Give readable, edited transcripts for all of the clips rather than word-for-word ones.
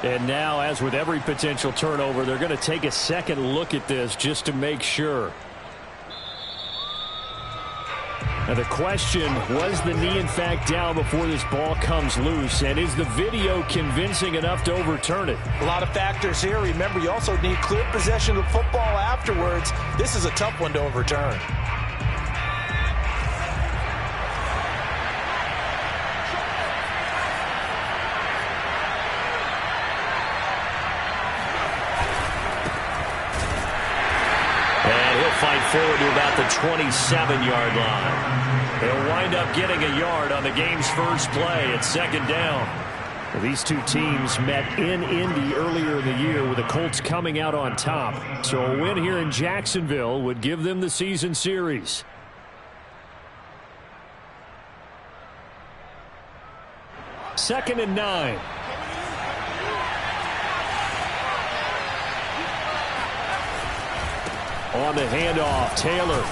And now, as with every potential turnover, they're going to take a second look at this just to make sure. Now the question, was the knee in fact down before this ball comes loose? And is the video convincing enough to overturn it? A lot of factors here. Remember, you also need clear possession of the football afterwards. This is a tough one to overturn. Fight forward to about the 27-yard line. They'll wind up getting a yard on the game's first play at second down. Well, these two teams met in Indy earlier in the year with the Colts coming out on top. So a win here in Jacksonville would give them the season series. Second and 9. On the handoff, Taylor.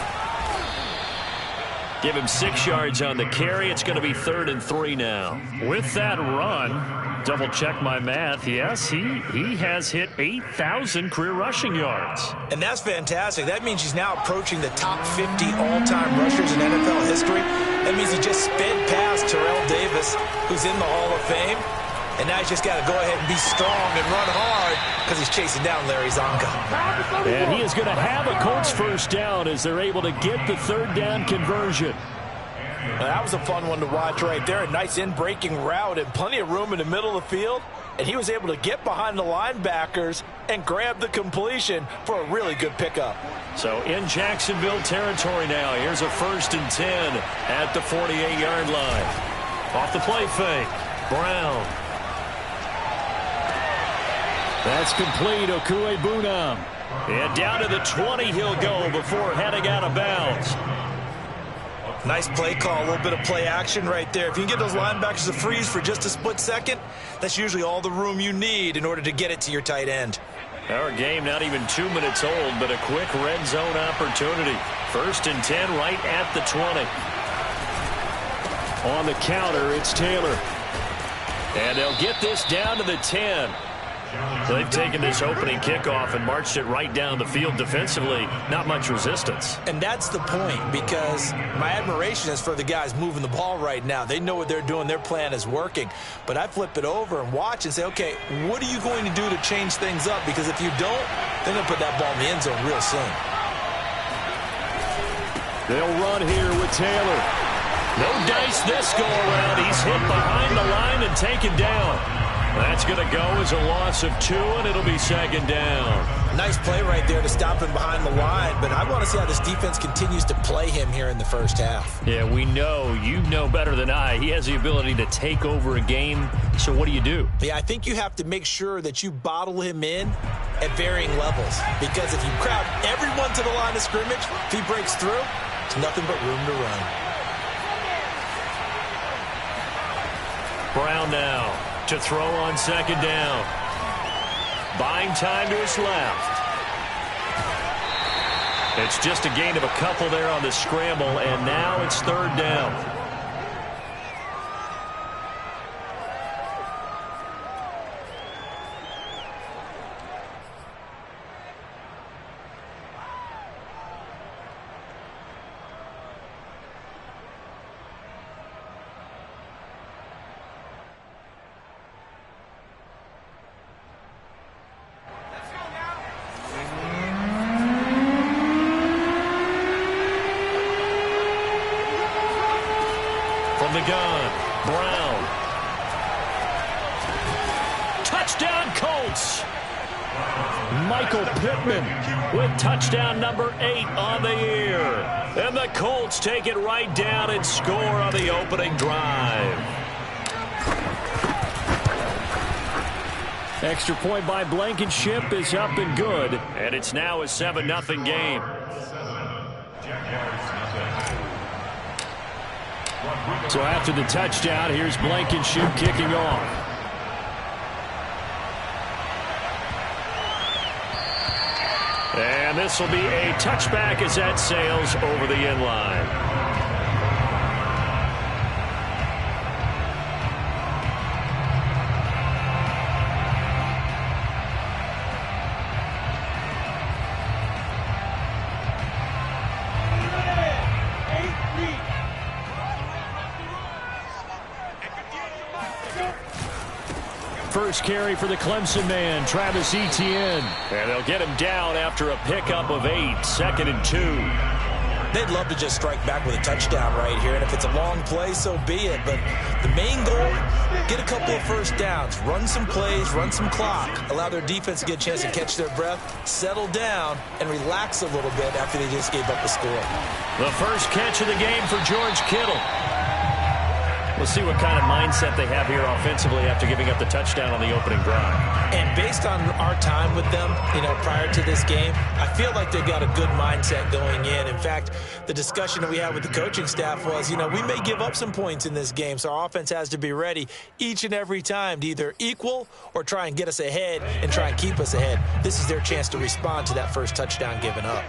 Give him 6 yards on the carry. It's going to be 3rd and 3 now. With that run, double check my math. Yes, he has hit 8,000 career rushing yards. And that's fantastic. That means he's now approaching the top 50 all-time rushers in NFL history. That means he just sped past Terrell Davis, who's in the Hall of Fame. And now he's just got to go ahead and be strong and run hard because he's chasing down Larry Zonka. And he is going to have a Colts first down as they're able to get the 3rd down conversion. Well, that was a fun one to watch right there. A nice in-breaking route and plenty of room in the middle of the field. And he was able to get behind the linebackers and grab the completion for a really good pickup. So in Jacksonville territory now. Here's a 1st and 10 at the 48-yard line. Off the play fake. Brown. That's complete. Okuegbunam. And down to the 20 he'll go before heading out of bounds. Nice play call. A little bit of play action right there. If you can get those linebackers to freeze for just a split second, that's usually all the room you need in order to get it to your tight end. Our game not even 2 minutes old, but a quick red zone opportunity. 1st and 10 right at the 20. On the counter, it's Taylor. And they'll get this down to the 10. They've taken this opening kickoff and marched it right down the field defensively. Not much resistance. And that's the point, because my admiration is for the guys moving the ball right now. They know what they're doing. Their plan is working. But I flip it over and watch and say, okay, what are you going to do to change things up? Because if you don't, they're going to put that ball in the end zone real soon. They'll run here with Taylor. No dice this go around. He's hit behind the line and taken down. That's going to go as a loss of 2, and it'll be 2nd down. Nice play right there to stop him behind the line, but I want to see how this defense continues to play him here in the first half. Yeah, we know, you know better than I, he has the ability to take over a game, so what do? Yeah, I think you have to make sure that you bottle him in at varying levels, because if you crowd everyone to the line of scrimmage, if he breaks through, it's nothing but room to run. Brown now to throw on 2nd down. Buying time to his left. It's just a gain of a couple there on the scramble, and now it's 3rd down. From the gun, Brown. Touchdown, Colts. Michael Pittman with touchdown number 8 on the year. And the Colts take it right down and score on the opening drive. Extra point by Blankenship is up and good. And it's now a 7-0 game. So after the touchdown, here's Blankenship kicking off. And this will be a touchback as that sails over the end line. first carry for the Clemson man, Travis Etienne. And they'll get him down after a pickup of 8, 2nd and 2. They'd love to just strike back with a touchdown right here, and if it's a long play, so be it. But the main goal, get a couple of first downs, run some plays, run some clock, allow their defense to get a chance to catch their breath, settle down, and relax a little bit after they just gave up the score. The first catch of the game for George Kittle. We'll see what kind of mindset they have here offensively after giving up the touchdown on the opening drive. And based on our time with them, prior to this game, I feel like they've got a good mindset going in. In fact, the discussion that we had with the coaching staff was, we may give up some points in this game, so our offense has to be ready each and every time to either equal or try and get us ahead and try and keep us ahead. This is their chance to respond to that first touchdown given up.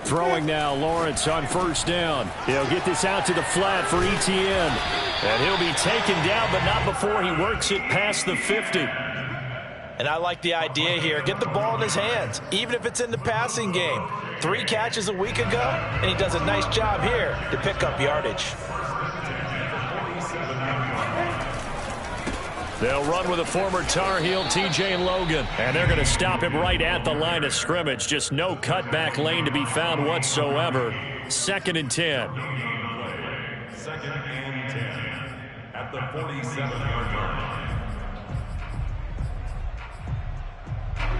Throwing now, Lawrence on first down. He'll get this out to the flat for Etienne. And he'll be taken down, but not before he works it past the 50. And I like the idea here. Get the ball in his hands, even if it's in the passing game. 3 catches a week ago, and he does a nice job here to pick up yardage. They'll run with a former Tar Heel, T.J. Logan. And they're going to stop him right at the line of scrimmage. Just no cutback lane to be found whatsoever. 2nd and 10. 2nd and 10 at the 47-yard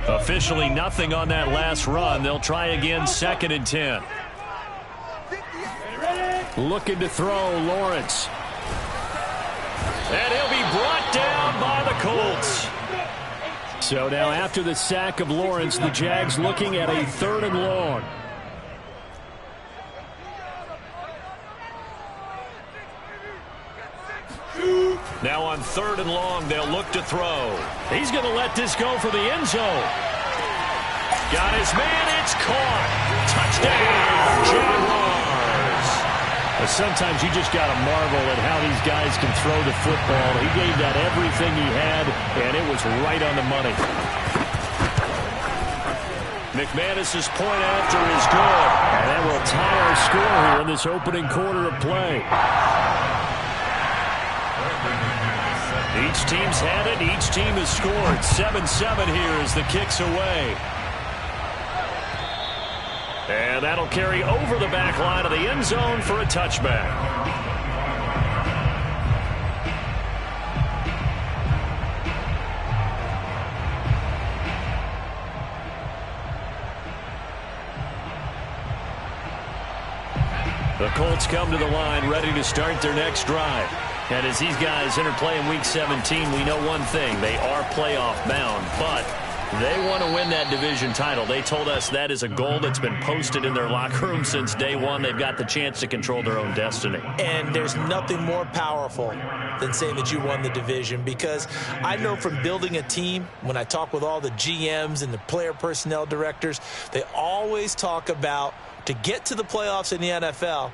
line. Officially nothing on that last run. They'll try again, 2nd and 10. Looking to throw, Lawrence. And he'll be brought down by the Colts. So now after the sack of Lawrence, the Jags looking at a 3rd and long. Now on 3rd and long, they'll look to throw. He's going to let this go for the end zone. Got his man, it's caught. Touchdown, Jaguars. Sometimes you just got to marvel at how these guys can throw the football. He gave that everything he had, and it was right on the money. McManus's point after is good. And that will tie our score here in this opening quarter of play. Each team's had it. Each team has scored. 7-7 here as the kick's away. And that'll carry over the back line of the end zone for a touchback. The Colts come to the line ready to start their next drive. And as these guys interplay in Week 17, we know one thing. They are playoff bound, but they want to win that division title. They told us that is a goal that's been posted in their locker room since day one. They've got the chance to control their own destiny. And there's nothing more powerful than saying that you won the division, because I know from building a team, when I talk with all the GMs and the player personnel directors, they always talk about, to get to the playoffs in the NFL,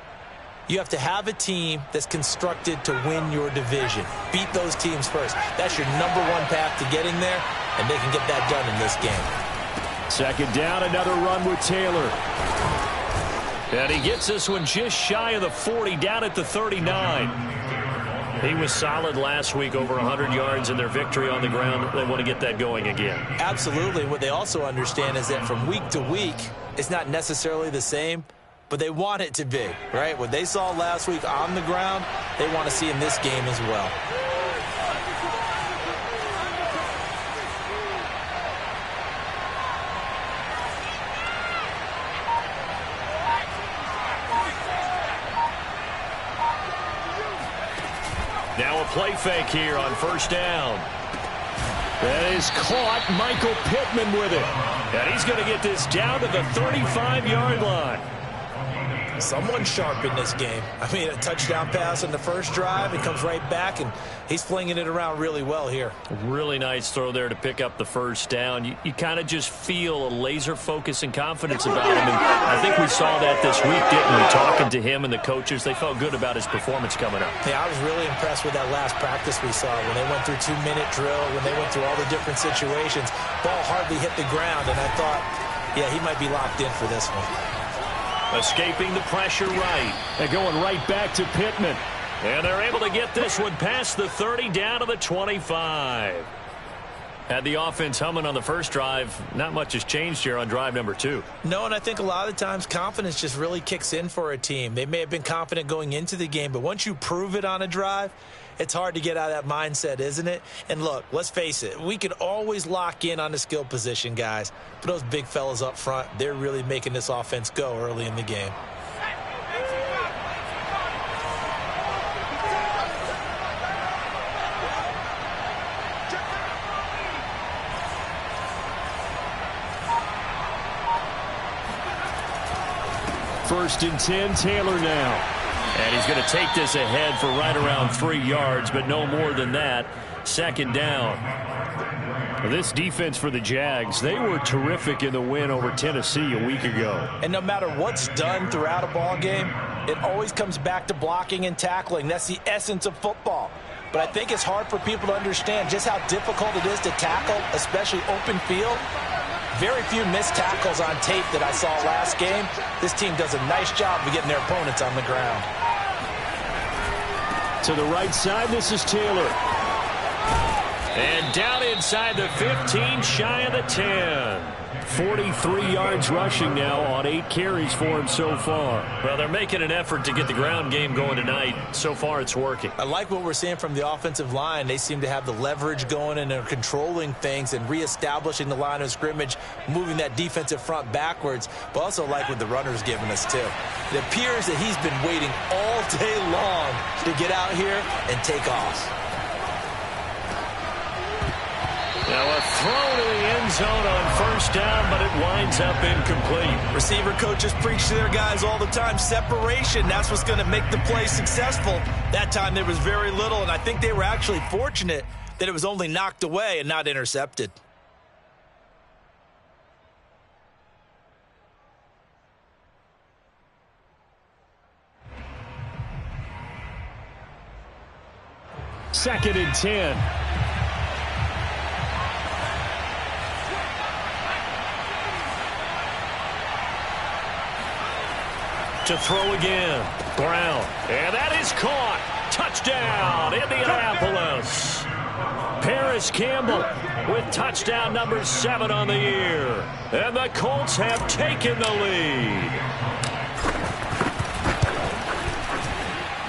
you have to have a team that's constructed to win your division. Beat those teams first. That's your #1 path to getting there, and they can get that done in this game. 2nd down, another run with Taylor. And he gets this one just shy of the 40, down at the 39. He was solid last week, over 100 yards in their victory on the ground. They want to get that going again. Absolutely. What they also understand is that from week to week, it's not necessarily the same, but they want it to be, right? What they saw last week on the ground, they want to see in this game as well. Now a play fake here on 1st down. That is caught. Michael Pittman with it. And he's going to get this down to the 35-yard line. Someone sharp in this game. I mean, a touchdown pass on the first drive. It comes right back, and he's flinging it around really well here. Really nice throw there to pick up the first down. You kind of just feel a laser focus and confidence about him. And I think we saw that this week, didn't we? Talking to him and the coaches, they felt good about his performance coming up. Yeah, I was really impressed with that last practice we saw when they went through 2-minute drill, when they went through all the different situations. Ball hardly hit the ground, and I thought, yeah, he might be locked in for this one. Escaping the pressure right. And going right back to Pittman. And they're able to get this one past the 30 down to the 25. Had the offense humming on the first drive. Not much has changed here on drive number 2. No, and I think a lot of the times confidence just really kicks in for a team. They may have been confident going into the game, but once you prove it on a drive, it's hard to get out of that mindset, isn't it? And look, let's face it, we can always lock in on the skill position, guys. But those big fellas up front, they're really making this offense go early in the game. First and 10, Taylor now. And he's going to take this ahead for right around 3 yards, but no more than that. Second down. This defense for the Jags, they were terrific in the win over Tennessee a week ago. And no matter what's done throughout a ball game, it always comes back to blocking and tackling. That's the essence of football. But I think it's hard for people to understand just how difficult it is to tackle, especially open field. Very few missed tackles on tape that I saw last game. This team does a nice job of getting their opponents on the ground. To the right side, this is Taylor. And down inside the 15, shy of the 10. 43 yards rushing now on 8 carries for him so far. Well, they're making an effort to get the ground game going tonight. So far, it's working. I like what we're seeing from the offensive line. They seem to have the leverage going and they're controlling things and reestablishing the line of scrimmage, moving that defensive front backwards, but also like what the runner's giving us, too. It appears that he's been waiting all day long to get out here and take off. Now a throw to the end zone on first down, but it winds up incomplete. Receiver coaches preach to their guys all the time. Separation, that's what's going to make the play successful. That time there was very little, and I think they were actually fortunate that it was only knocked away and not intercepted. Second and 10. To throw again. Brown. And that is caught. Touchdown, Indianapolis. Paris Campbell with touchdown number 7 on the year. And the Colts have taken the lead.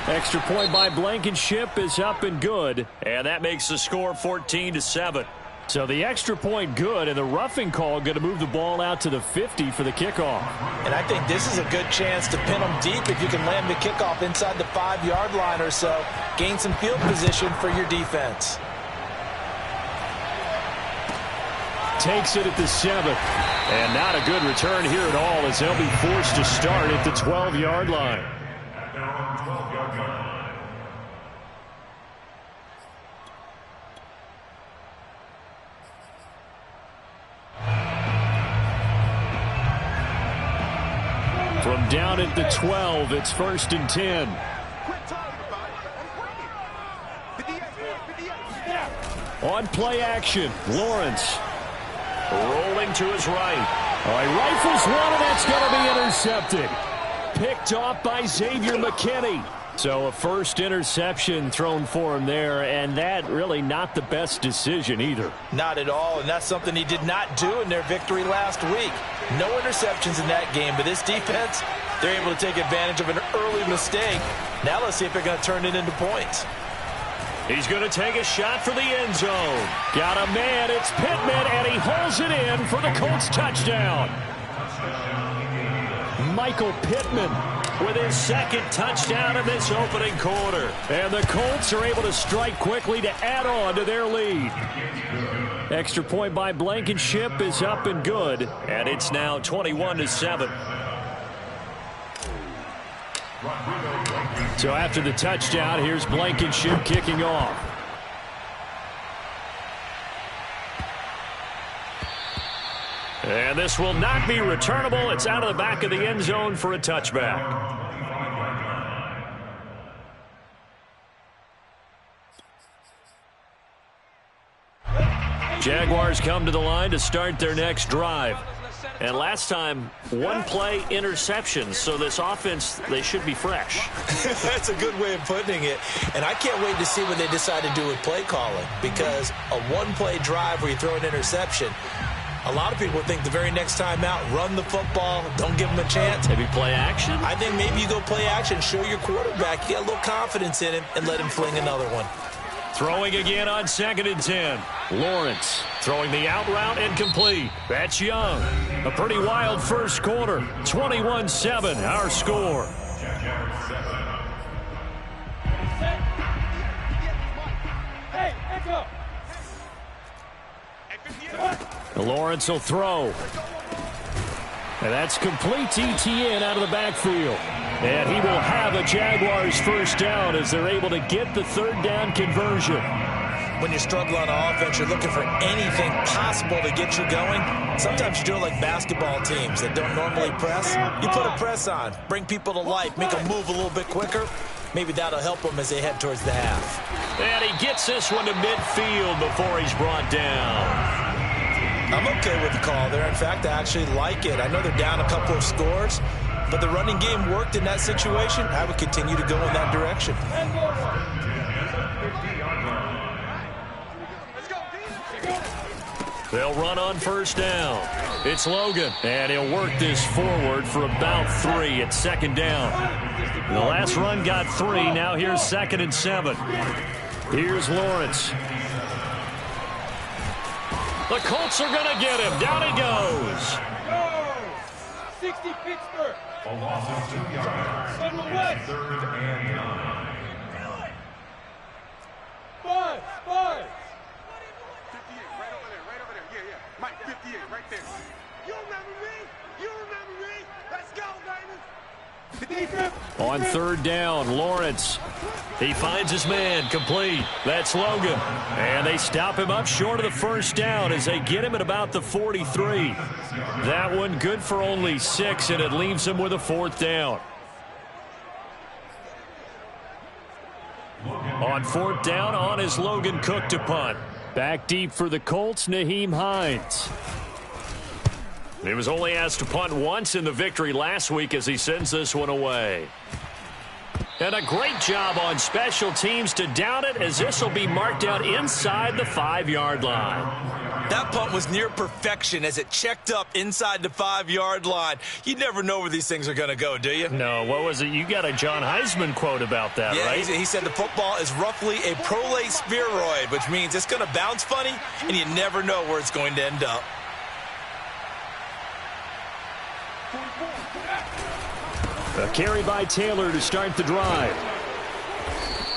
Extra point by Blankenship is up and good. And that makes the score 14-7. So the extra point good, and the roughing call going to move the ball out to the 50 for the kickoff. And I think this is a good chance to pin them deep if you can land the kickoff inside the 5-yard line or so. Gain some field position for your defense. Takes it at the 7. And not a good return here at all as they'll be forced to start at the 12-yard line. From down at the 12, it's first and 10. On play action, Lawrence. Rolling to his right. All right, rifles one, and that's going to be intercepted. Picked off by Xavier McKinney. So a first interception thrown for him there, and that really not the best decision either. Not at all, and that's something he did not do in their victory last week. No interceptions in that game, but this defense, they're able to take advantage of an early mistake. Now let's see if they're going to turn it into points. He's going to take a shot for the end zone. Got a man, it's Pittman, and he holds it in for the Colts touchdown. Michael Pittman with his second touchdown in this opening quarter. And the Colts are able to strike quickly to add on to their lead. Extra point by Blankenship is up and good. And it's now 21-7. So after the touchdown, here's Blankenship kicking off. And this will not be returnable. It's out of the back of the end zone for a touchback. Jaguars come to the line to start their next drive. And last time, one play interception. So this offense, they should be fresh. That's a good way of putting it. And I can't wait to see what they decide to do with play calling, because a one-play drive where you throw an interception, a lot of people think the very next time out, run the football, don't give them a chance. Maybe play action? I think maybe you go play action, show your quarterback, you get a little confidence in him, and let him fling another one. Throwing again on 2nd and 10. Lawrence throwing the out route and complete. That's Young. A pretty wild first quarter. 21-7, our score. Hey, let's go. Lawrence will throw. And that's complete to Etienne out of the backfield. And he will have a Jaguars first down as they're able to get the third down conversion. When you struggle on offense, you're looking for anything possible to get you going. Sometimes you do it like basketball teams that don't normally press. You put a press on, bring people to life, make them move a little bit quicker. Maybe that'll help them as they head towards the half. And he gets this one to midfield before he's brought down. I'm okay with the call there. In fact, I actually like it. I know they're down a couple of scores, but the running game worked in that situation. I would continue to go in that direction. They'll run on first down. It's Logan, and he'll work this forward for about 3 at 2nd down. The last run got 3. Now here's 2nd and 7. Here's Lawrence. The Colts are going to get him. Down he goes. Go! 60 Pittsburgh. A loss of 2 yards. 3rd and 9. Buzz, buzz. 58, right over there. Yeah. Mike, 58, right there. You remember me? You remember me? Let's go, baby. On 3rd down, Lawrence. He finds his man, complete. That's Logan. And they stop him up short of the first down as they get him at about the 43. That one good for only 6, and it leaves him with a 4th down. On 4th down, on is Logan Cook to punt. Back deep for the Colts, Nyheim Hines. He was only asked to punt once in the victory last week as he sends this one away. And a great job on special teams to down it, as this will be marked out inside the 5-yard line. That punt was near perfection as it checked up inside the 5-yard line. You never know where these things are going to go, do you? No, what was it? You got a John Heisman quote about that, yeah, right? He said the football is roughly a prolate spheroid, which means it's going to bounce funny, and you never know where it's going to end up. A carry by Taylor to start the drive.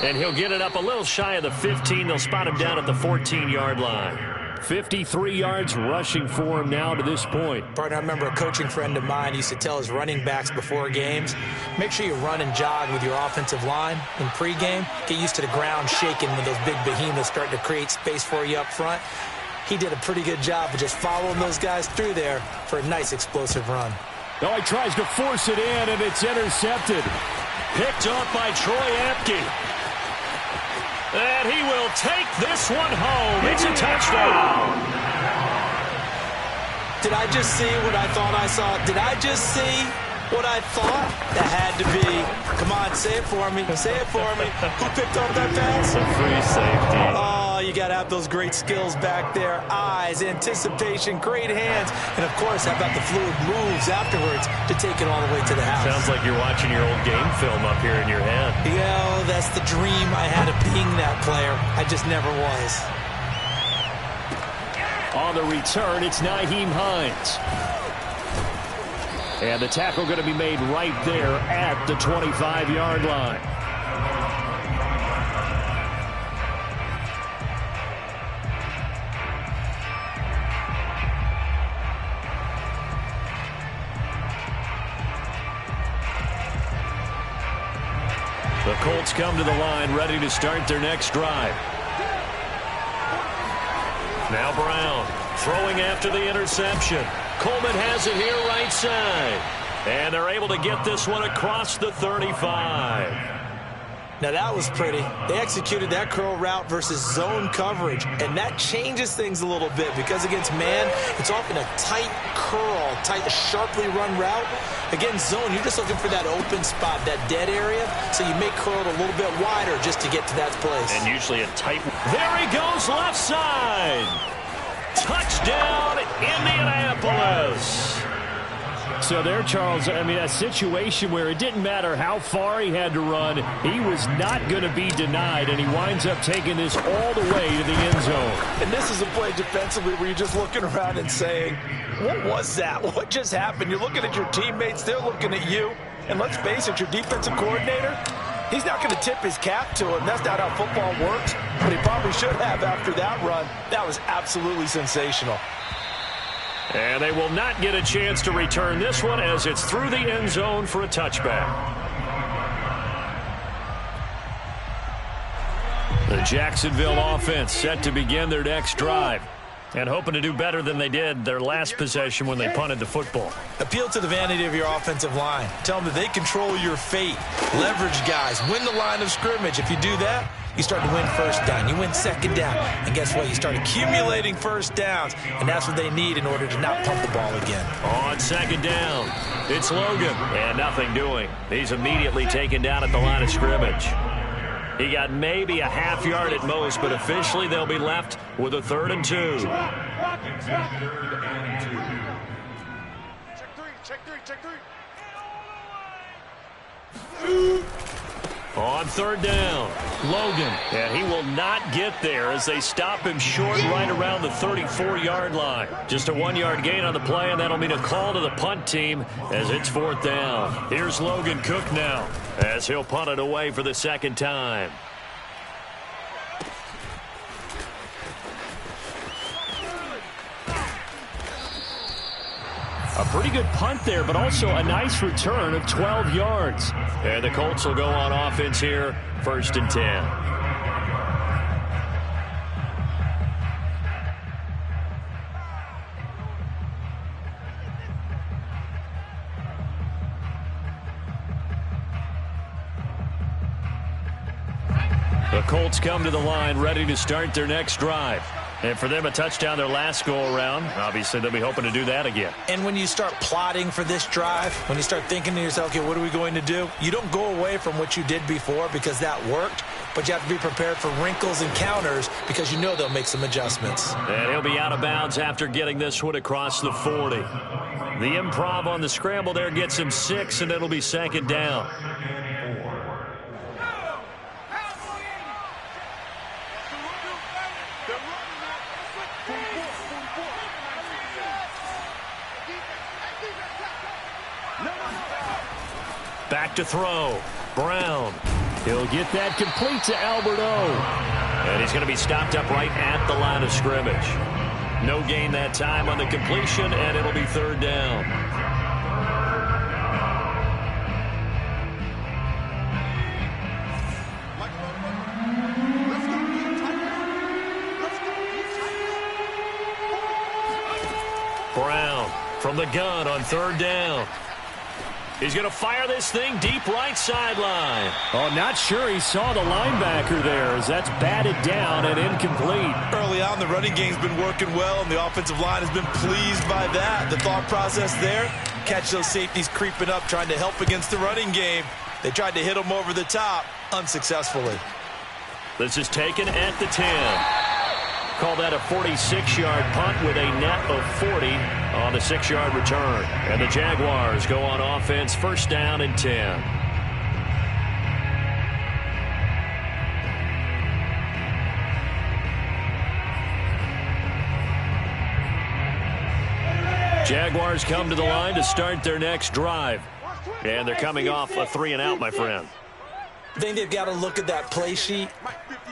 And he'll get it up a little shy of the 15. They'll spot him down at the 14-yard line. 53 yards rushing for him now to this point. Partner, I remember a coaching friend of mine used to tell his running backs before games, make sure you run and jog with your offensive line in pregame. Get used to the ground shaking when those big behemoths start to create space for you up front. He did a pretty good job of just following those guys through there for a nice explosive run. Oh, he tries to force it in, and it's intercepted. Picked off by Troy Apke. And he will take this one home. It's a touchdown. Did I just see what I thought I saw? Did I just see what I thought? That had to be. Come on, say it for me. Say it for me. Who picked up that pass? A free safety. Oh, you got to have those great skills back there. Eyes, anticipation, great hands. And, of course, how about the fluid moves afterwards to take it all the way to the house? Sounds like you're watching your old game film up here in your head. Yeah, that's the dream I had of being that player. I just never was. On the return, it's Nyheim Hines. And the tackle going to be made right there at the 25-yard line. The Colts come to the line ready to start their next drive. Now Brown throwing after the interception. Coleman has it here right side. And they're able to get this one across the 35. Now that was pretty. They executed that curl route versus zone coverage, and that changes things a little bit because against man, it's often a tight curl, tight, sharply run route. Against zone, you're just looking for that open spot, that dead area, so you make curl a little bit wider just to get to that place. And usually a tight. There he goes, left side. Touchdown, Indianapolis. So there, Charles, I mean, a situation where it didn't matter how far he had to run, he was not going to be denied, and he winds up taking this all the way to the end zone. And this is a play defensively where you're just looking around and saying, what was that? What just happened? You're looking at your teammates, they're looking at you, and let's face it, your defensive coordinator, he's not going to tip his cap to him. That's not how football works, but he probably should have after that run. That was absolutely sensational. And they will not get a chance to return this one as it's through the end zone for a touchback. The Jacksonville offense set to begin their next drive and hoping to do better than they did their last possession when they punted the football. Appeal to the vanity of your offensive line. Tell them that they control your fate. Leverage guys. Win the line of scrimmage. If you do that, you start to win first down. You win second down. And guess what? You start accumulating first downs. And that's what they need in order to not pump the ball again. On second down, it's Logan. And nothing doing. He's immediately taken down at the line of scrimmage. He got maybe a half yard at most, but officially they'll be left with a 3rd and 2. Check three. On 3rd down, Logan. And he will not get there as they stop him short right around the 34-yard line. Just a 1-yard gain on the play, and that'll mean a call to the punt team as it's 4th down. Here's Logan Cook now as he'll punt it away for the 2nd time. A pretty good punt there, but also a nice return of 12 yards. And the Colts will go on offense here, 1st and 10. The Colts come to the line ready to start their next drive. And for them, a touchdown their last go-around. Obviously, they'll be hoping to do that again. And when you start plotting for this drive, when you start thinking to yourself, okay, what are we going to do? You don't go away from what you did before because that worked, but you have to be prepared for wrinkles and counters because you know they'll make some adjustments. And he'll be out of bounds after getting this one across the 40. The improv on the scramble there gets him 6, and it'll be 2nd down. Back to throw. Brown. He'll get that complete to Alberto. And he's going to be stopped up right at the line of scrimmage. No gain that time on the completion, and it'll be 3rd down. Brown from the gun on 3rd down. He's going to fire this thing deep right sideline. Oh, not sure he saw the linebacker there as that's batted down and incomplete. Early on, the running game's been working well, and the offensive line has been pleased by that. The thought process there, catch those safeties creeping up, trying to help against the running game. They tried to hit them over the top, unsuccessfully. This is taken at the 10. Call that a 46-yard punt with a net of 40 on the 6-yard return. And the Jaguars go on offense, 1st down and 10. Jaguars come to the line to start their next drive. And they're coming off a 3-and-out, my friend. I think they've got to look at that play sheet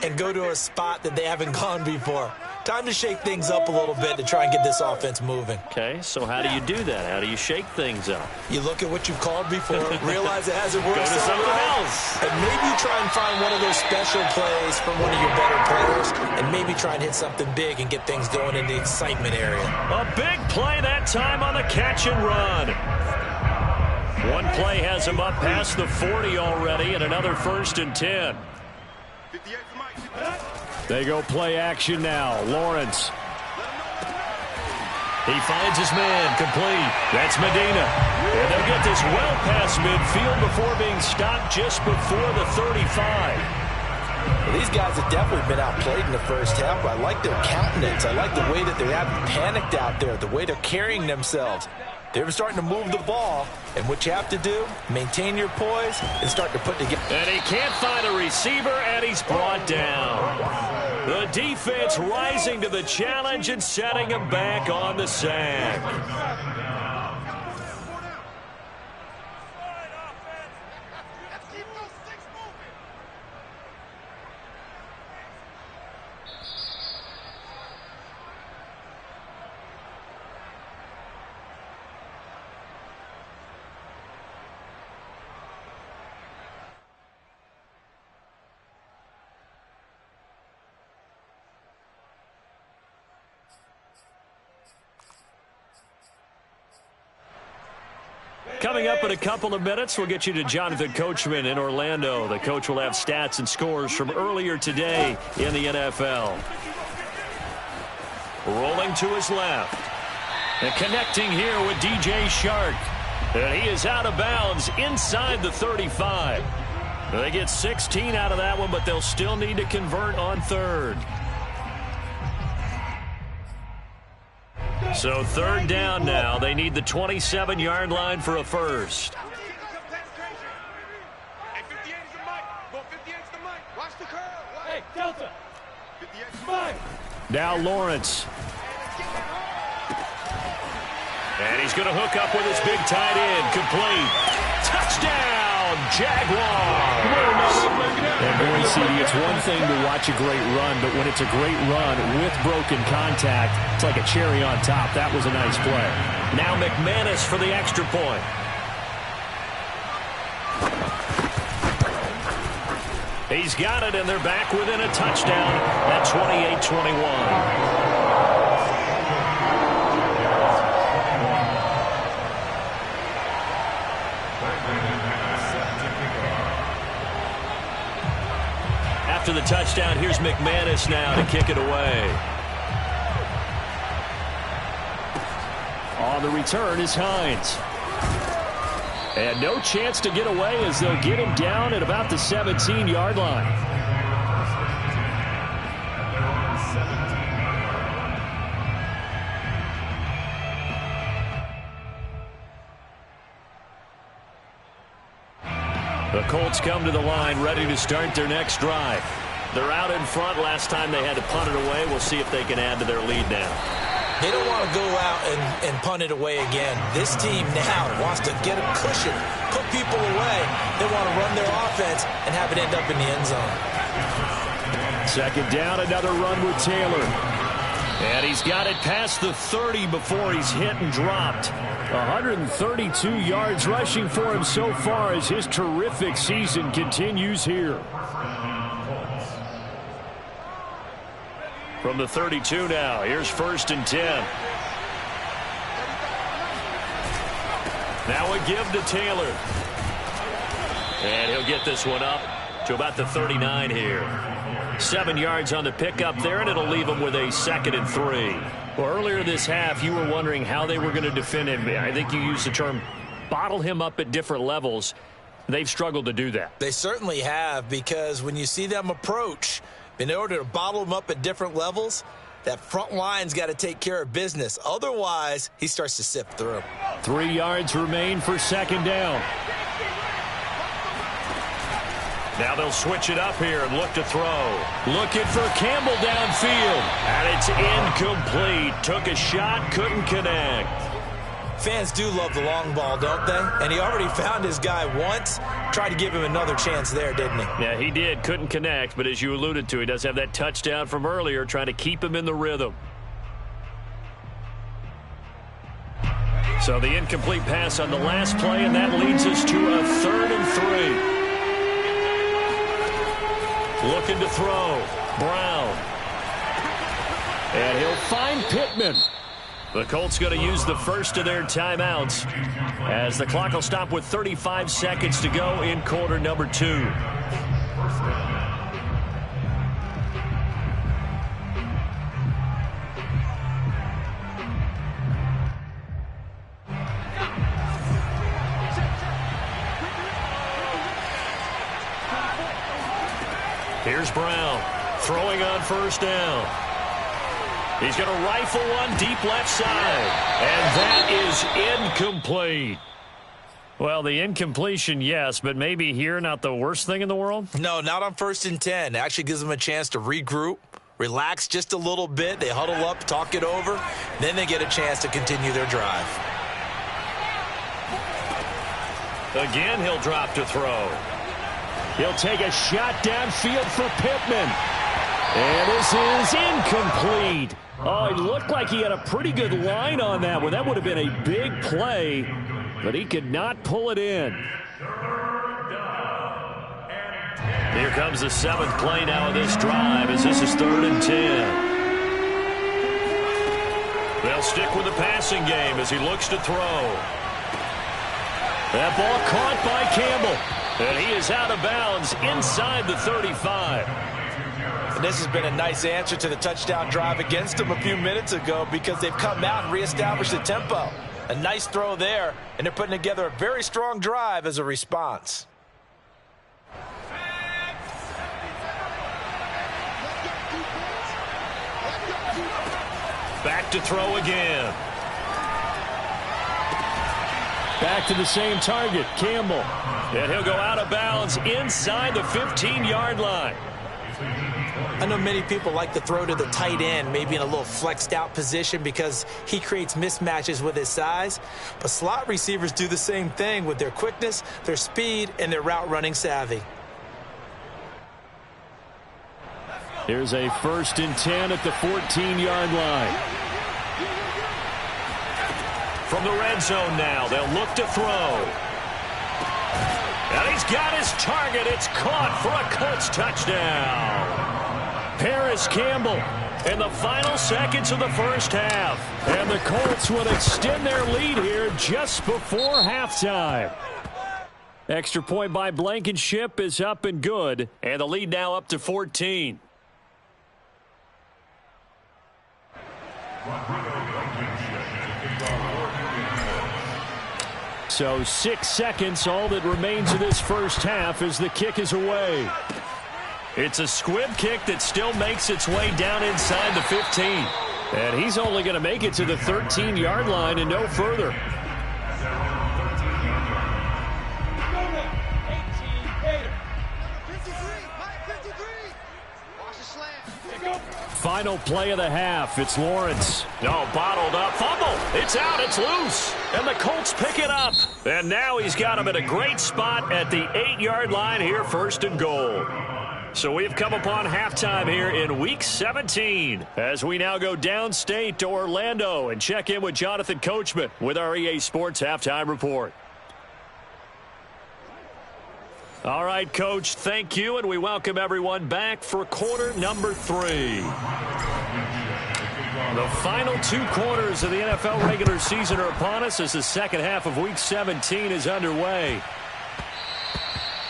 and go to a spot that they haven't gone before. Time to shake things up a little bit to try and get this offense moving. Okay, so how do you do that? How do you shake things up? You look at what you've called before, realize it hasn't worked. Go to something else. And maybe you try and find one of those special plays from one of your better players, and maybe try and hit something big and get things going in the excitement area. A big play that time on the catch and run. One play has him up past the 40 already, and another 1st and 10. They go play action now. Lawrence. He finds his man, complete. That's Medina. And they'll get this well past midfield before being stopped just before the 35. Well, these guys have definitely been outplayed in the first half. I like their countenance. I like the way that they haven't panicked out there, the way they're carrying themselves. They're starting to move the ball, and what you have to do, maintain your poise and start to put together. And he can't find a receiver, and he's brought down. The defense rising to the challenge and setting him back on the sack. Coming up in a couple of minutes, we'll get you to Jonathan Coachman in Orlando. The coach will have stats and scores from earlier today in the NFL. Rolling to his left. And connecting here with DJ Shark. And he is out of bounds inside the 35. They get 16 out of that one, but they'll still need to convert on 3rd. So 3rd down now. They need the 27-yard line for a first. Hey, Delta. Now Lawrence. And he's going to hook up with his big tight end. Complete. Touchdown, Jaguars. And boy, CD, it's one thing to watch a great run, but when it's a great run with broken contact, it's like a cherry on top. That was a nice play. Now McManus for the extra point. He's got it, and they're back within a touchdown at 28-21. After the touchdown, here's McManus now to kick it away. On the return is Hines. And no chance to get away as they'll get him down at about the 17-yard line. The Colts come to the line ready to start their next drive. They're out in front. Last time they had to punt it away. We'll see if they can add to their lead now. They don't want to go out and punt it away again. This team now wants to get a cushion, put people away. They want to run their offense and have it end up in the end zone. 2nd down, another run with Taylor. And he's got it past the 30 before he's hit and dropped. 132 yards rushing for him so far as his terrific season continues here. From the 32 now, here's 1st and 10. Now a give to Taylor. And he'll get this one up to about the 39 here. 7 yards on the pickup there, and it'll leave him with a 2nd and 3. Well, earlier this half, you were wondering how they were going to defend him. I think you used the term bottle him up at different levels. They've struggled to do that. They certainly have, because when you see them approach, in order to bottle him up at different levels, that front line's got to take care of business. Otherwise, he starts to sift through. 3 yards remain for 2nd down. Now they'll switch it up here and look to throw. Looking for Campbell downfield. And it's incomplete. Took a shot, couldn't connect. Fans do love the long ball, don't they? And he already found his guy once. Tried to give him another chance there, didn't he? Yeah, he did. Couldn't connect. But as you alluded to, he does have that touchdown from earlier, trying to keep him in the rhythm. So the incomplete pass on the last play, and that leads us to a 3rd and 3. Looking to throw. Brown. And he'll find Pittman. The Colts going to use the first of their timeouts as the clock will stop with 35 seconds to go in quarter number 2. Here's Brown throwing on first down. He's going to rifle one deep left side. And that is incomplete. Well, the incompletion, yes, but maybe here not the worst thing in the world? No, not on 1st and 10. It actually gives them a chance to regroup, relax just a little bit. They huddle up, talk it over. Then they get a chance to continue their drive. Again, he'll drop to throw. He'll take a shot downfield for Pittman. And this is incomplete. Oh, it looked like he had a pretty good line on that one. That would have been a big play, but he could not pull it in. Here comes the 7th play now of this drive as this is 3rd and 10. They'll stick with the passing game as he looks to throw. That ball caught by Campbell. And he is out of bounds inside the 35. And this has been a nice answer to the touchdown drive against them a few minutes ago because they've come out and reestablished the tempo. A nice throw there, and they're putting together a very strong drive as a response. Back to throw again. Back to the same target, Campbell. And he'll go out of bounds inside the 15-yard line. I know many people like to throw to the tight end, maybe in a little flexed out position because he creates mismatches with his size. But slot receivers do the same thing with their quickness, their speed, and their route running savvy. Here's a 1st and 10 at the 14-yard line. From the red zone now, they'll look to throw. And he's got his target. It's caught for a Colts touchdown. Paris Campbell in the final seconds of the first half. And the Colts will extend their lead here just before halftime. Extra point by Blankenship is up and good. And the lead now up to 14. So 6 seconds, all that remains of this first half as the kick is away. It's a squib kick that still makes its way down inside the 15. And he's only going to make it to the 13-yard line and no further. Final play of the half. It's Lawrence. No, bottled up. Fumble. It's out. It's loose. And the Colts pick it up. And now he's got him at a great spot at the 8-yard line here, 1st and goal. So we've come upon halftime here in Week 17 as we now go downstate to Orlando and check in with Jonathan Coachman with our EA Sports Halftime Report. All right, Coach, thank you, and we welcome everyone back for quarter number 3. The final 2 quarters of the NFL regular season are upon us as the second half of Week 17 is underway.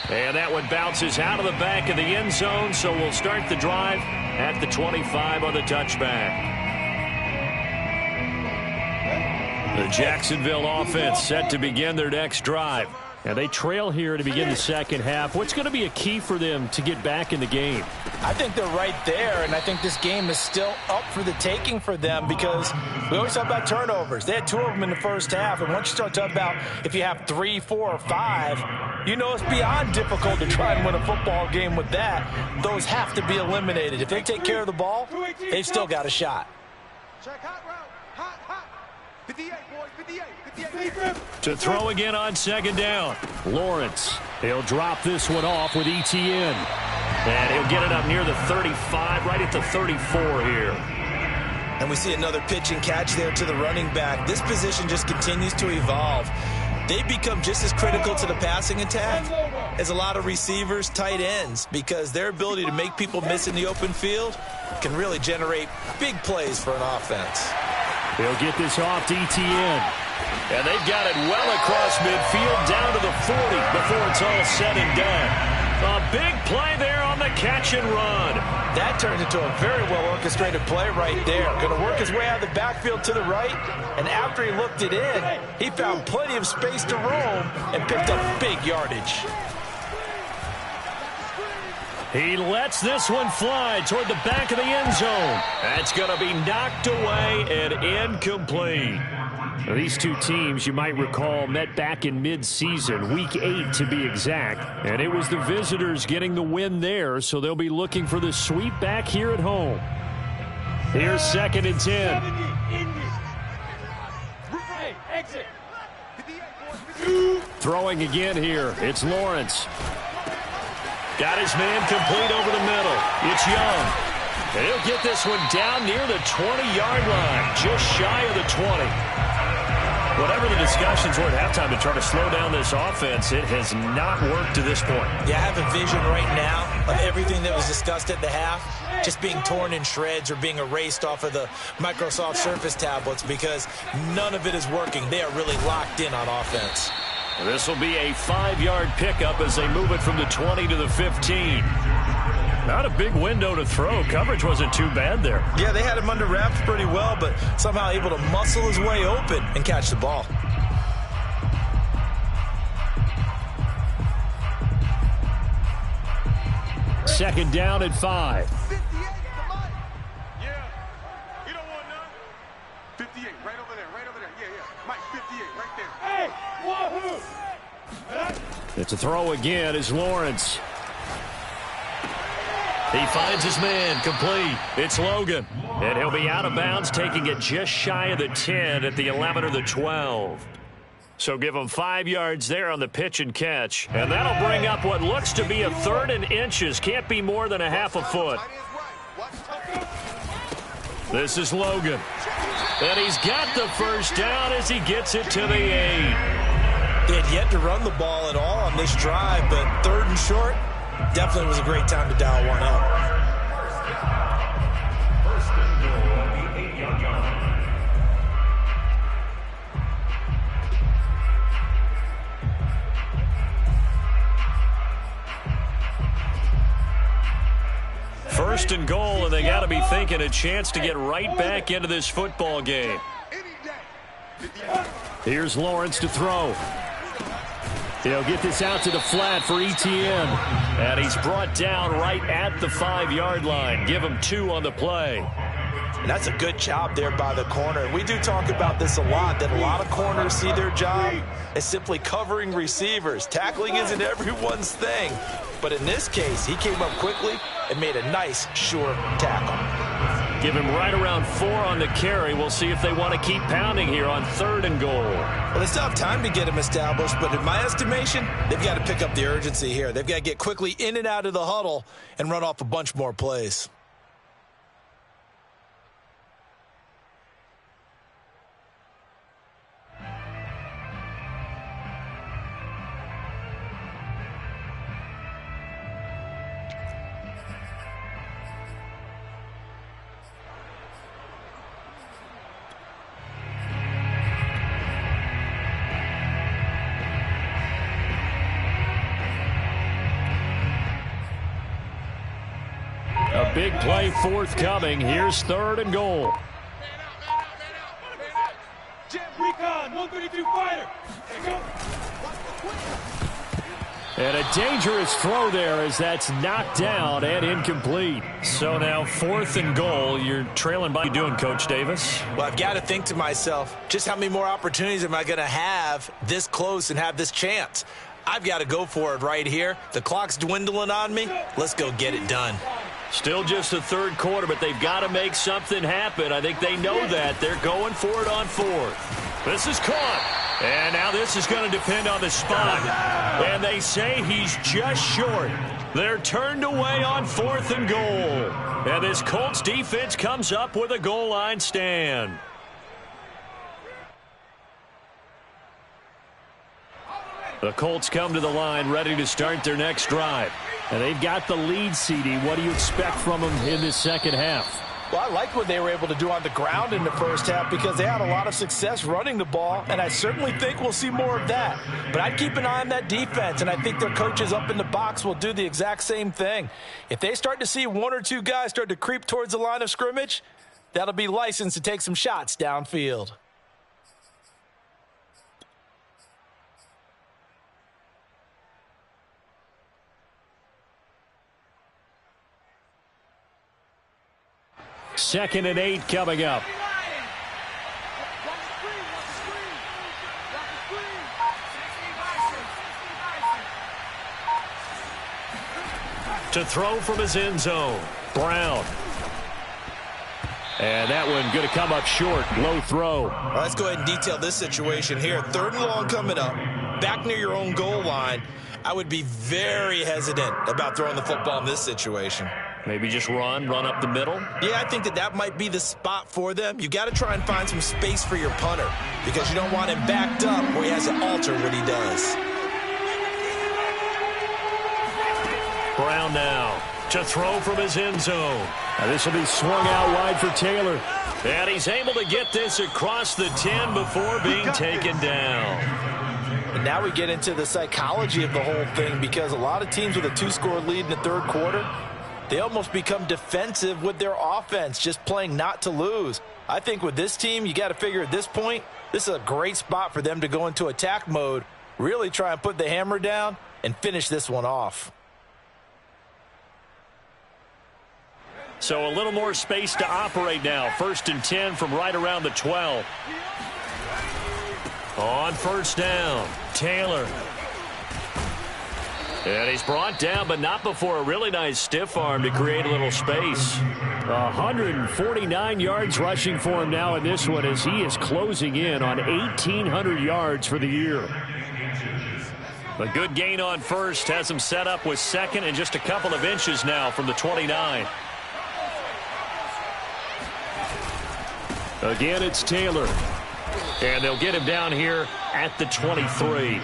And that one bounces out of the back of the end zone, so we'll start the drive at the 25 on the touchback. The Jacksonville offense set to begin their next drive. And they trail here to begin the second half. What's going to be a key for them to get back in the game? I think they're right there, and I think this game is still up for the taking for them because we always talk about turnovers. They had 2 of them in the first half, and once you start talking about if you have 3, 4, or 5, you know it's beyond difficult to try and win a football game with that. Those have to be eliminated. If they take care of the ball, they've still got a shot. Check hot route. Hot, hot. 58, boys, 58. 58. To throw again on second down. Lawrence. He'll drop this one off with ETN. And he'll get it up near the 35, right at the 34 here. And we see another pitch and catch there to the running back. This position just continues to evolve. They become just as critical to the passing attack as a lot of receivers, tight ends, because their ability to make people miss in the open field can really generate big plays for an offense. He'll get this off to ETN. And they've got it well across midfield down to the 40 before it's all said and done. A big play there on the catch and run. That turned into a very well-orchestrated play right there. Going to work his way out of the backfield to the right, and after he looked it in, he found plenty of space to roam and picked up big yardage. He lets this one fly toward the back of the end zone. That's going to be knocked away and incomplete. Now, these two teams, you might recall, met back in mid-season, Week 8 to be exact. And it was the visitors getting the win there, so they'll be looking for the sweep back here at home. Here's 2nd and 10. Throwing again here. It's Lawrence. Got his man complete over the middle. It's Young. And he'll get this one down near the 20-yard line, just shy of the 20. Whatever the discussions were at halftime to try to slow down this offense, it has not worked to this point. Yeah, I have a vision right now of everything that was discussed at the half just being torn in shreds or being erased off of the Microsoft Surface tablets because none of it is working. They are really locked in on offense. This will be a 5-yard pickup as they move it from the 20 to the 15. Not a big window to throw. Coverage wasn't too bad there. Yeah, they had him under wraps pretty well, but somehow able to muscle his way open and catch the ball. Second down at 5. 58, yeah. You don't want none? 58, right over there, right over there. Yeah. Mike, 58, right there. Hey, wahoo! It's a throw again as Lawrence. He finds his man, complete. It's Logan. And he'll be out of bounds, taking it just shy of the 10 at the 11 or the 12. So give him 5 yards there on the pitch and catch. And that'll bring up what looks to be a 3rd and inches. Can't be more than a half a foot. This is Logan. And he's got the first down as he gets it to the 8. They had yet to run the ball at all on this drive, but 3rd and short, definitely was a great time to dial one up. First and goal at the 8-yard line. First and goal, and they got to be thinking a chance to get right back into this football game. Here's Lawrence to throw. He'll get this out to the flat for ETN. And he's brought down right at the 5-yard line. Give him 2 on the play. And that's a good job there by the corner. We do talk about this a lot, that a lot of corners see their job as simply covering receivers. Tackling isn't everyone's thing. But in this case, he came up quickly and made a nice, sure tackle. Give him right around 4 on the carry. We'll see if they want to keep pounding here on 3rd and goal. Well, they still have time to get him established, but in my estimation, they've got to pick up the urgency here. They've got to get quickly in and out of the huddle and run off a bunch more plays. A big play forthcoming. Here's 3rd and goal. Recon, 132 fighter. And a dangerous throw there as that's knocked down and incomplete. So now 4th and goal. You're trailing by. What are you doing, Coach Davis? Well, I've got to think to myself, just how many more opportunities am I going to have this close and have this chance? I've got to go for it right here. The clock's dwindling on me. Let's go get it done. Still just the 3rd quarter, but they've got to make something happen. I think they know that. They're going for it on 4th. This is caught. And now this is going to depend on the spot. And they say he's just short. They're turned away on 4th and goal. And this Colts defense comes up with a goal line stand. The Colts come to the line ready to start their next drive. And they've got the lead, CD. What do you expect from them in this second half? Well, I liked what they were able to do on the ground in the first half because they had a lot of success running the ball, and I certainly think we'll see more of that. But I'd keep an eye on that defense, and I think their coaches up in the box will do the exact same thing. If they start to see one or two guys start to creep towards the line of scrimmage, that'll be licensed to take some shots downfield. Second and 8 coming up. To throw from his end zone, Brown. And that one going to come up short. Low throw. Well, let's go ahead and detail this situation here. 3rd and long coming up. Back near your own goal line. I would be very hesitant about throwing the football in this situation. Maybe just run up the middle. Yeah, I think that might be the spot for them. You got to try and find some space for your punter because you don't want him backed up where he has to alter what he does. Brown now to throw from his end zone. Now this will be swung out wide for Taylor. And he's able to get this across the 10 before being taken down. And now we get into the psychology of the whole thing because a lot of teams with a 2-score lead in the 3rd quarter, they almost become defensive with their offense, just playing not to lose. I think with this team, you got to figure at this point, this is a great spot for them to go into attack mode, really try and put the hammer down and finish this one off. So a little more space to operate now. 1st and 10 from right around the 12. On 1st down, Taylor. And he's brought down, but not before a really nice stiff arm to create a little space. 149 yards rushing for him now in this one as he is closing in on 1,800 yards for the year. A good gain on 1st has him set up with 2nd and just a couple of inches now from the 29. Again, it's Taylor. And they'll get him down here at the 23.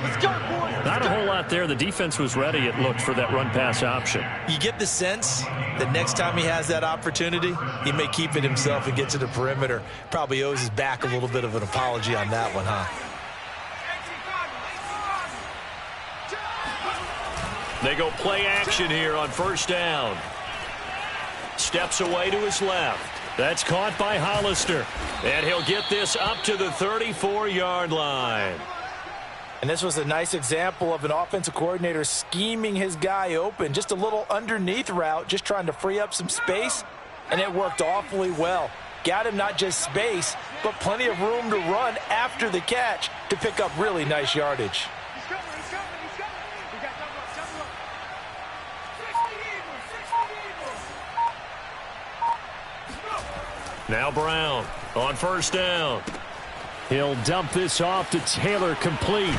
Not a whole lot there. The defense was ready, it looked, for that run-pass option. You get the sense that next time he has that opportunity, he may keep it himself and get to the perimeter. Probably owes his back a little bit of an apology on that one, huh? They go play action here on 1st down. Steps away to his left. That's caught by Hollister. And he'll get this up to the 34-yard line. And this was a nice example of an offensive coordinator scheming his guy open. Just a little underneath route, just trying to free up some space. And it worked awfully well. Got him not just space, but plenty of room to run after the catch to pick up really nice yardage. Now Brown on 1st down. He'll dump this off to Taylor, complete.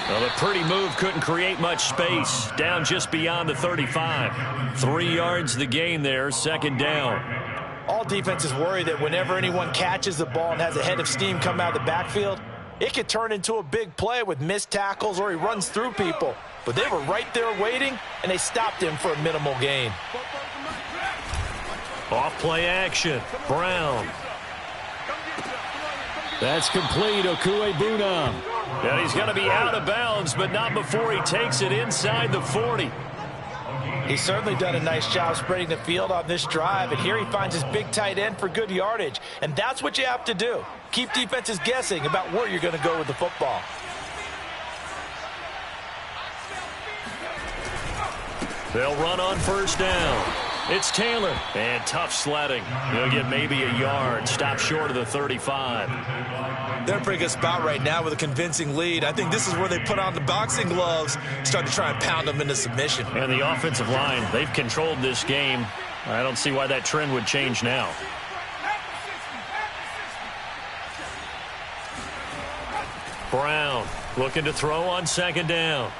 Well, the pretty move couldn't create much space. Down just beyond the 35. 3 yards the gain there, 2nd down. All defenses worry that whenever anyone catches the ball and has a head of steam come out of the backfield, it could turn into a big play with missed tackles or he runs through people. But they were right there waiting, and they stopped him for a minimal gain. Off play action. Brown. That's complete. Okuebuna. And he's going to be out of bounds, but not before he takes it inside the 40. He's certainly done a nice job spreading the field on this drive, and here he finds his big tight end for good yardage. And that's what you have to do. Keep defenses guessing about where you're going to go with the football. They'll run on 1st down. It's Taylor. And tough sledding. He'll get maybe a yard. Stop short of the 35. They're in a pretty good spot right now with a convincing lead. I think this is where they put on the boxing gloves, start to try and pound them into submission. And the offensive line, they've controlled this game. I don't see why that trend would change now. Brown looking to throw on 2nd down.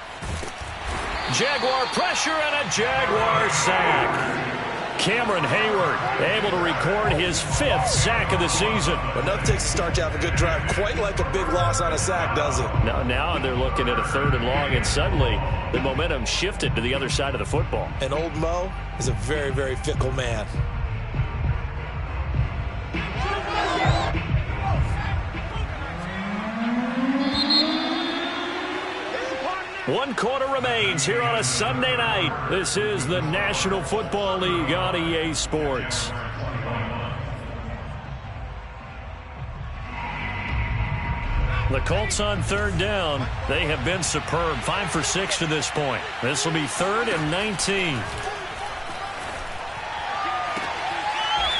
Jaguar pressure and a Jaguar sack. Cameron Hayward able to record his 5th sack of the season. But enough takes to start to have a good drive. Quite like a big loss on a sack, does it? Now they're looking at a 3rd and long, and suddenly the momentum shifted to the other side of the football. And old Mo is a very, very fickle man. 1 quarter remains here on a Sunday night. This is the National Football League on EA Sports. The Colts on 3rd down. They have been superb. 5 for 6 to this point. This will be 3rd and 19.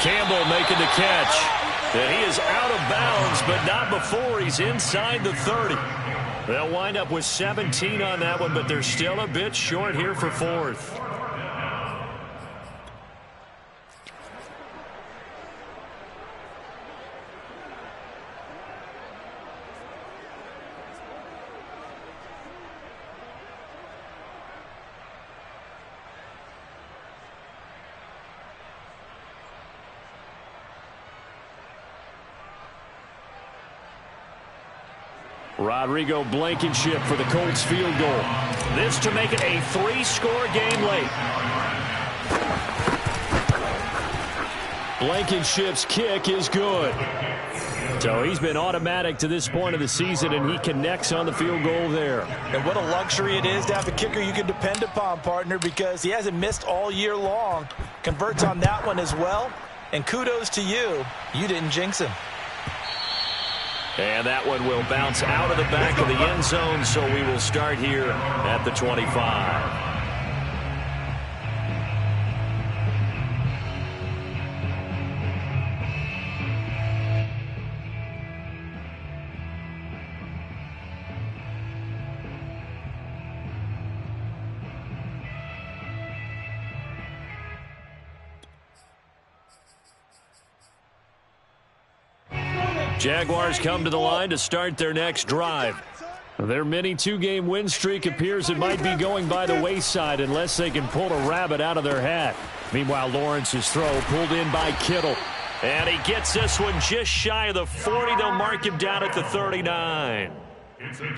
Campbell making the catch. And he is out of bounds, but not before he's inside the 30. They'll wind up with 17 on that one, but they're still a bit short here for 4th. Rodrigo Blankenship for the Colts field goal. This to make it a 3-score game late. Blankenship's kick is good. So he's been automatic to this point of the season, and he connects on the field goal there. And what a luxury it is to have a kicker you can depend upon, partner, because he hasn't missed all year long. Converts on that one as well. And kudos to you. You didn't jinx him. And that one will bounce out of the back of the end zone, so we will start here at the 25. Jaguars come to the line to start their next drive. Their mini 2-game win streak appears it might be going by the wayside unless they can pull a rabbit out of their hat. Meanwhile, Lawrence's throw pulled in by Kittle. And he gets this one just shy of the 40. They'll mark him down at the 39.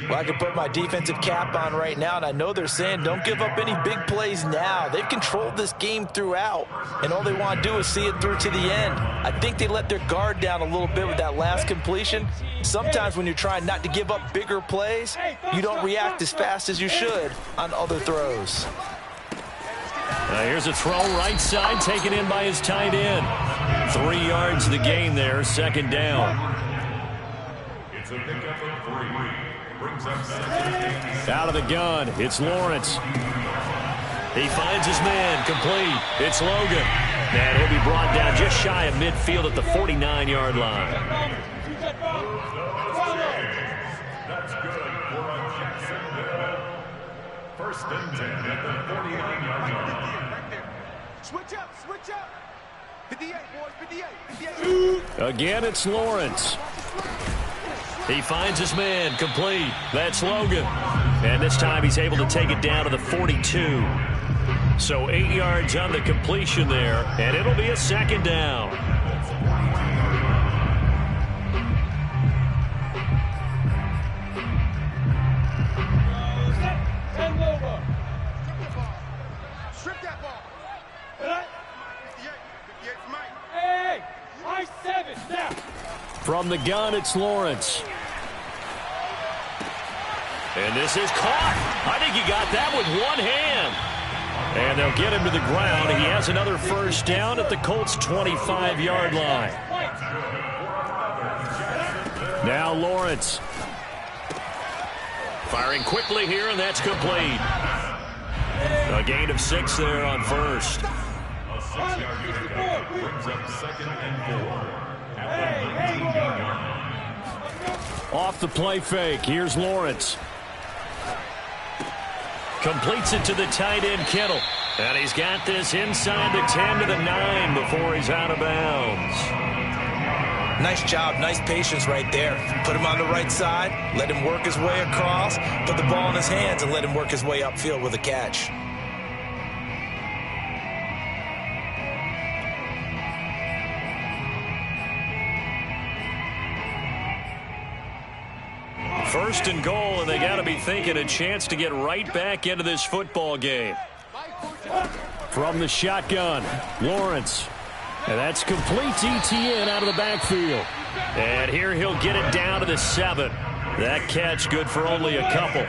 Well, I can put my defensive cap on right now, and I know they're saying don't give up any big plays now. They've controlled this game throughout, and all they want to do is see it through to the end. I think they let their guard down a little bit with that last completion. Sometimes when you're trying not to give up bigger plays, you don't react as fast as you should on other throws. Here's a throw right side taken in by his tight end. 3 yards the gain there, 2nd down. It's a pickup of 3. Out of the gun, it's Lawrence. He finds his man, complete. It's Logan. And he'll be brought down just shy of midfield at the 49-yard line. That's good for a Jacksonville. 1st and 10 at the 49-yard line. Right there. Switch up, switch up. 58, boys, 58, 58. Again, it's Lawrence. He finds his man, complete. That's Logan. And this time he's able to take it down to the 42. So 8 yards on the completion there, and it'll be a 2nd down. Strip that ball. 58 for Mike. Hey, Mike 7, now. From the gun, it's Lawrence. And this is caught. I think he got that with one hand. And they'll get him to the ground. He has another 1st down at the Colts' 25-yard line. Now Lawrence. Firing quickly here, and that's complete. A gain of 6 there on 1st. A 6-yard pickup brings up 2nd and 4 at the 19-yard line. Off the play fake, here's Lawrence. Completes it to the tight end, Kittle. And he's got this inside the 10 to the 9 before he's out of bounds. Nice job, nice patience right there. Put him on the right side, let him work his way across, put the ball in his hands, and let him work his way upfield with a catch. First and goal, and they got to be thinking a chance to get right back into this football game. From the shotgun, Lawrence. And that's complete ETN out of the backfield. And here he'll get it down to the 7. That catch good for only a couple.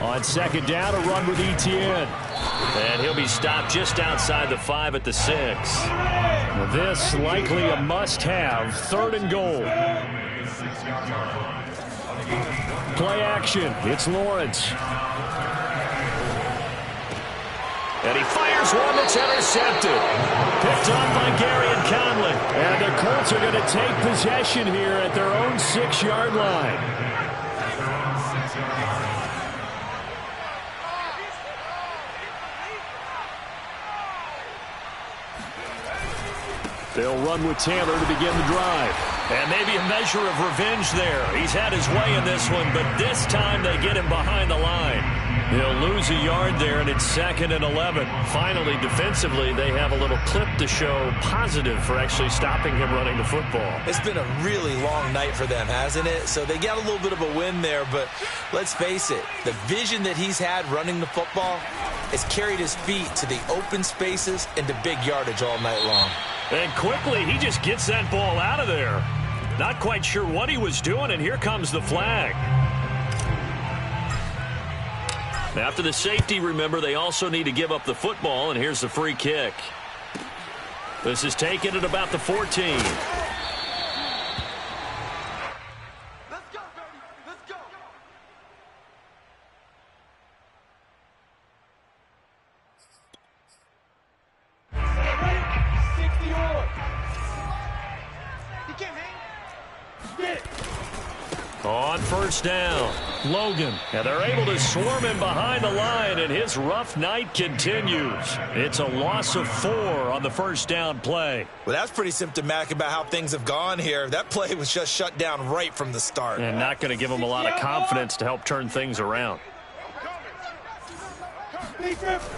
On second down, a run with Etienne. And he'll be stopped just outside the 5 at the 6. This likely a must-have, 3rd and goal. Play action. It's Lawrence. And he fires one that's intercepted. Picked up by Gary and Conley. And the Colts are going to take possession here at their own 6-yard line. They'll run with Taylor to begin the drive. And maybe a measure of revenge there. He's had his way in this one, but this time they get him behind the line. He'll lose a yard there, and it's 2nd and 11. Finally, defensively, they have a little clip to show positive for actually stopping him running the football. It's been a really long night for them, hasn't it? So they got a little bit of a win there, but let's face it, the vision that he's had running the football has carried his feet to the open spaces and to big yardage all night long. And quickly, he just gets that ball out of there. Not quite sure what he was doing, and here comes the flag. After the safety, remember, they also need to give up the football, and here's the free kick. This is taken at about the 14. Let's go, baby. Let's go. You can't hang. Get it. On first down, Logan. And they're able to swarm him behind the line, and his rough night continues. It's a loss of 4 on the first down play. Well, that's pretty symptomatic about how things have gone here. That play was just shut down right from the start. And not going to give him a lot of confidence to help turn things around.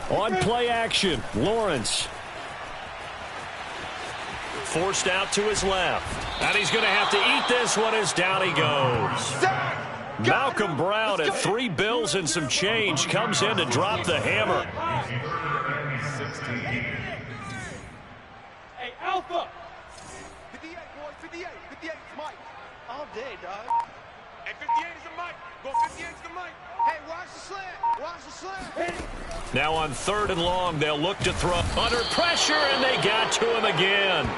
On play action, Lawrence. Forced out to his left. And he's going to have to eat this one as down he goes. Malcolm Brown at 3 bills and some change comes in to drop the hammer. Hey, Alpha. 58, boys. 58. 58 is Mike. All day, dog. Hey, 58 is the Mike. Go 58 is the Mike. Hey, watch the slant. Watch the slant. Now on 3rd and long, they'll look to throw under pressure, and they got to him again.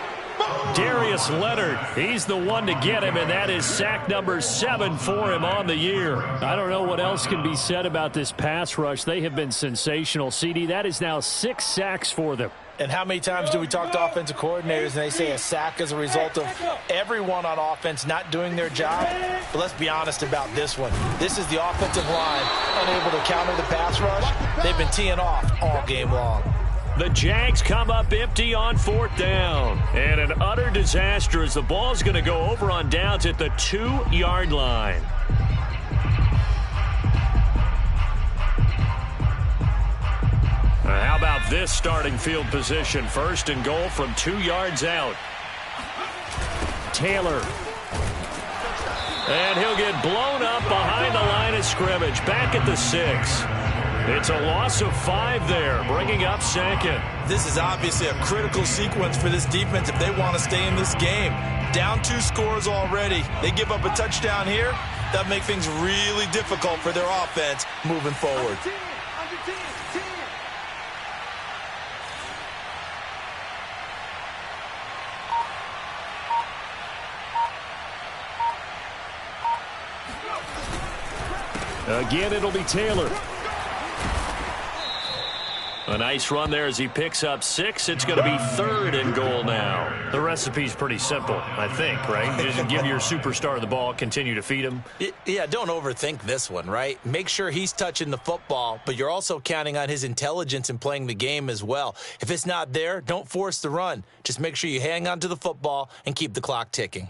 Darius Leonard, he's the one to get him, and that is sack number 7 for him on the year. I don't know what else can be said about this pass rush. They have been sensational, CD. That is now 6 sacks for them. And how many times do we talk to offensive coordinators and they say a sack as a result of everyone on offense not doing their job? But let's be honest about this one. This is the offensive line unable to counter the pass rush. They've been teeing off all game long. The Jags come up empty on 4th down. And an utter disaster as the ball's going to go over on downs at the 2-yard line. How about this starting field position? 1st and goal from 2 yards out. Taylor. And he'll get blown up behind the line of scrimmage. Back at the 6. It's a loss of 5 there, bringing up 2nd. This is obviously a critical sequence for this defense if they want to stay in this game. Down 2 scores already. They give up a touchdown here. That'll make things really difficult for their offense moving forward. Again, it'll be Taylor. A nice run there as he picks up 6. It's going to be 3rd and goal now. The recipe's pretty simple, I think, right? Just give your superstar the ball, continue to feed him. Yeah, don't overthink this one, right? Make sure he's touching the football, but you're also counting on his intelligence in playing the game as well. If it's not there, don't force the run. Just make sure you hang on to the football and keep the clock ticking.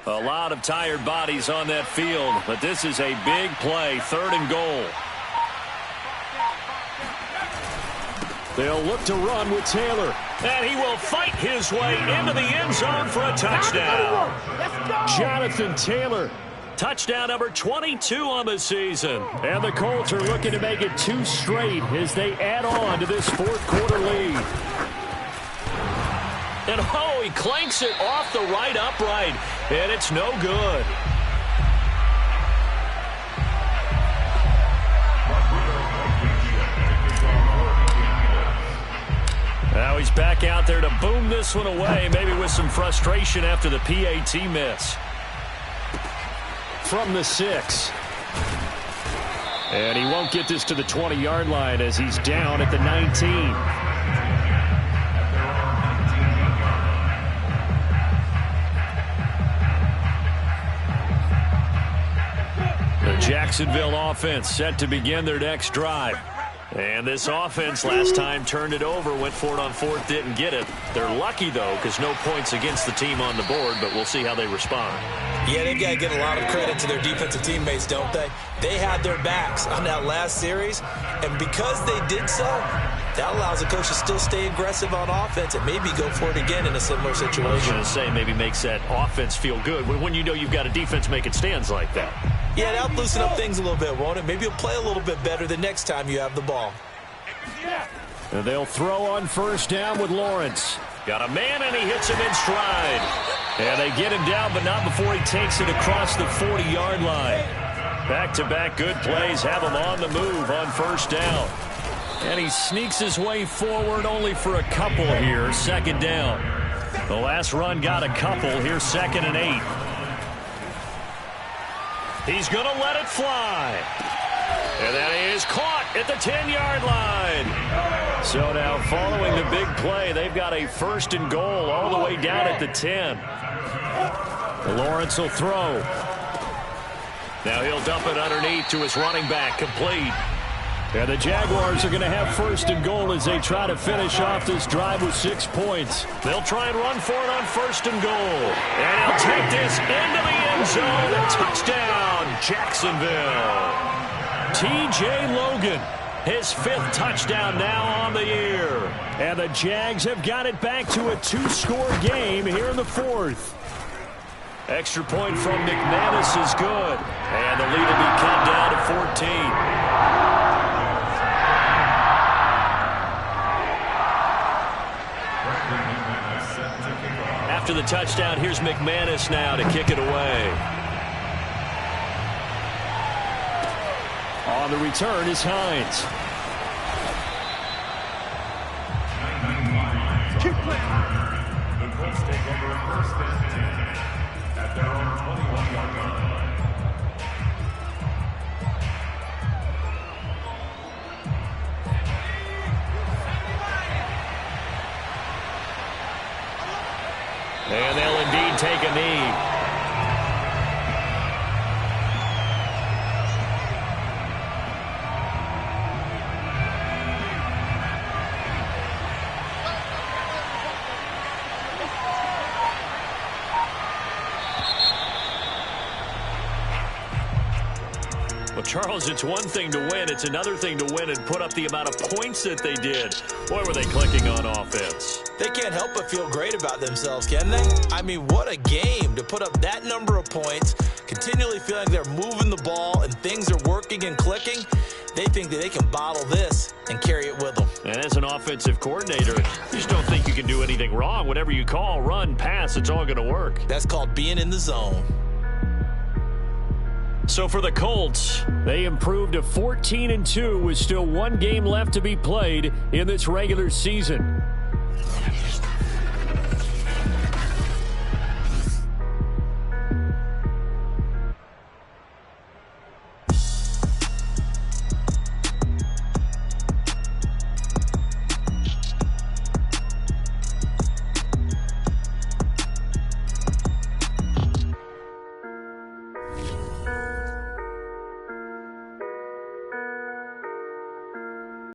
A lot of tired bodies on that field, but this is a big play, 3rd and goal. They'll look to run with Taylor, and he will fight his way into the end zone for a touchdown. Jonathan Taylor Touchdown number 22 on the season. And the Colts are looking to make it 2 straight as they add on to this fourth quarter lead. And oh, he clanks it off the right upright, and it's no good. Now he's back out there to boom this one away, maybe with some frustration after the PAT miss. From the 6. And he won't get this to the 20-yard line as he's down at the 19. The Jacksonville offense set to begin their next drive. And this offense last time turned it over, went for it on 4th, didn't get it. They're lucky, though, because no points against the team on the board, but we'll see how they respond. Yeah, they've got to get a lot of credit to their defensive teammates, don't they? They had their backs on that last series, and because they did so, that allows the coach to still stay aggressive on offense and maybe go for it again in a similar situation. I was going to say maybe makes that offense feel good when you know you've got a defense making stands like that. Yeah, that'll loosen up things a little bit, won't it? Maybe you'll play a little bit better the next time you have the ball. And they'll throw on first down with Lawrence. Got a man, and he hits him in stride. And they get him down, but not before he takes it across the 40-yard line. Back-to-back good plays have him on the move on first down. And he sneaks his way forward only for a couple here, 2nd down. The last run got a couple. Here's 2nd and 8. He's going to let it fly. And that is caught at the 10-yard line. So now following the big play, they've got a 1st and goal all the way down at the 10. Lawrence will throw. Now he'll dump it underneath to his running back, complete. And the Jaguars are going to have 1st and goal as they try to finish off this drive with 6 points. They'll try and run for it on 1st and goal. And he'll take this into the end zone. A touchdown, Jacksonville. T.J. Logan, his 5th touchdown now on the year. And the Jags have got it back to a 2-score game here in the 4th. Extra point from McManus is good. And the lead will be cut down to 14. After the touchdown, here's McManus now to kick it away. On the return is Hines. The Colts take over 1st and 10 at their own 21-yard line. And they'll indeed take a knee. Well, Charles, it's one thing to win. It's another thing to win and put up the amount of points that they did. Boy, were they clicking on offense. They can't help but feel great about themselves, can they? I mean, what a game to put up that number of points, continually feeling they're moving the ball and things are working and clicking. They think that they can bottle this and carry it with them. And as an offensive coordinator, you just don't think you can do anything wrong. Whatever you call, run, pass, it's all going to work. That's called being in the zone. So for the Colts, they improved to 14-2 with still 1 game left to be played in this regular season.